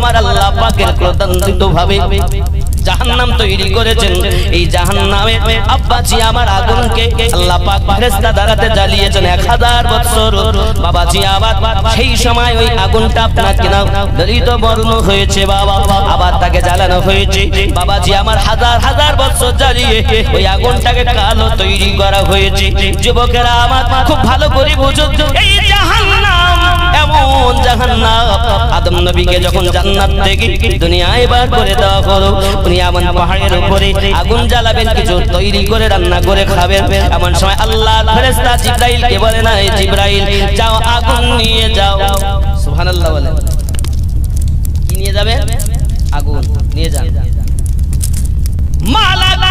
আমার আল্লাহ পাকের ক্রোধান্বিত ভাবে জাহান্নাম তৈরি করেছেন। এই জাহান্নামে আব্বাজি আমার আগুনকে আল্লাহ পাক ফেরেশতা দ্বারাতে জ্বালিয়েছেন 1000 বছর। বাবাজি আবার সেই সময় ওই আগুনটা আপনার কিনা দলিত বর্ণ হয়েছে বাবা, আবার তাকে জ্বালানো হয়েছে বাবাজি আমার হাজার হাজার বছর জ্বালিয়ে ওই আগুনটাকে কালো তৈরি করা হয়েছে। যুবকেরা আমার খুব ভালো করে বুঝুন, এই জাহান্নাম এমন জাহান্নাম, আদম নবীকে যখন জান্নাত থেকে দুনিয়ায় বার করে দেওয়া হলো, উনি এমন পাহাড়ের উপরে আগুন জ্বালাবেন, কিছু তৈরি করে রান্না করে খাবেন। এমন সময় আল্লাহ ফেরেশতা জিবরাইলকে বলে, না জিবরাইল যাও আগুন নিয়ে যাও। সুবহানাল্লাহ বলে, কি নিয়ে যাবে? আগুন নিয়ে যান। মালাক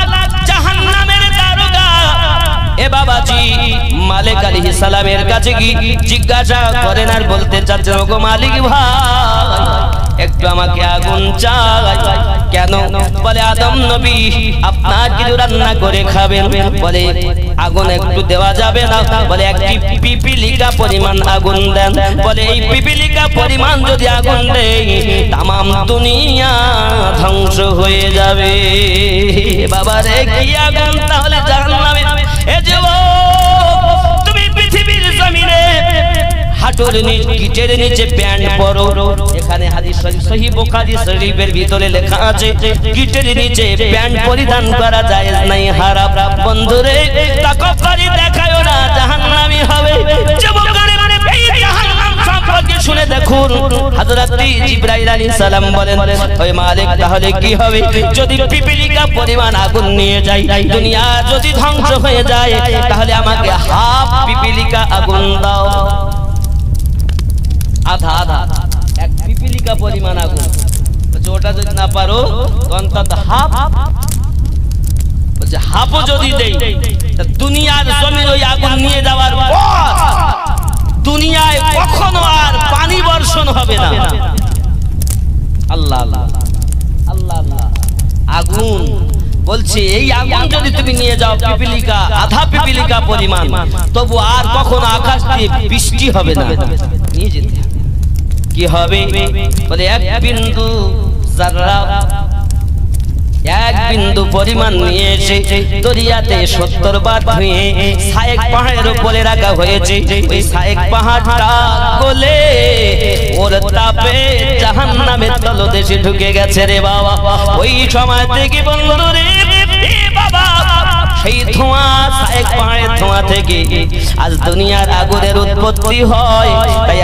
জাহান্নামের দারোগা এ বাবাজি মালিক আলাইহিস সালামের কাছে কি জিজ্ঞাসা করেন আর বলতে চাচ্ছেন, ওগো মালিক ভাই একটু আমাকে আগুন চাই। কেন? বলে আদম নবী আপনার কিছু রান্না করে খাবেন। বলে আগুন একটু দেওয়া যাবে না? বলে একটি পিপিলিকা পরিমাণ আগুন দেন। বলে এই পিপিলিকা পরিমাণ যদি আগুন দেই তামাম দুনিয়া ধ্বংস হয়ে যাবে। বাবা রে কি আগুন তাহলে জাহান্নামে। এ যুবক তুমি পৃথিবীর জমিনে হাঁটুর নিচে গিটের নিচে প্যান্ট পরো, এখানে হাদিস সহিহ বুখারী শরীফের ভিতরে লেখা আছে গিটের নিচে প্যান্ট পরিধান করা জায়েজ নাই, হারাম। বন্ধুরে তাকব্বুরি দেখায়ও না, জাহান্নামী হবে। যুবকরা এই জাহান্নাম সম্পর্কে শুনে দেখুন হযরত জিবরাইল আলাইহিস সালাম বলেন, ওই মালিক তাহলে কি হবে যদি পিপিলিকা পরিমাণ আগুন নিয়ে যাই, দুনিয়া যদি ধ্বংস হয়ে যায়, তাহলে আমাকে হাফ পিপিলিকা আগুন দাও। আধা আধা এক পিপিলিকা পরিমাণ আগুন। বলছে ওটা যদি না পারো অন্তত হাফ। বলছে হাফও যদি দেই দুনিয়ার জমির ওই আগুন নিয়ে যাওয়ার পর দুনিয়ায় কখনো আর পানি বর্ষণ হবে না। আল্লাহ আল্লাহ আল্লাহ আল্লাহ। আগুন বলছে এই আগুন যদি তুমি নিয়ে যাও পিপিলিকা আধা পিপিলিকা পরিমাণ, তবু আর কখনো আকাশ দিয়ে বৃষ্টি হবে না। নিয়ে যেতে কি হবে? বলে এক বিন্দু যারা এক বিন্দু পরিমাণ নিয়ে এসে দরিয়াতে 70 বার ধুয়ে সায়েক পাহাড়ের উপরে রাখা হয়েছে। ওই সায়েক পাহাড়টা গলে ওর তাপে জাহান্নামের তলদেশে ঢুকে গেছে রে বাবা। ওই সময় থেকে বন্ধুরে বাবা সেই ধোঁয়া সায়েক পাহাড়ের ধোঁয়া থেকে আজ দুনিয়ার আগুনের উৎপত্তি হয়। তাই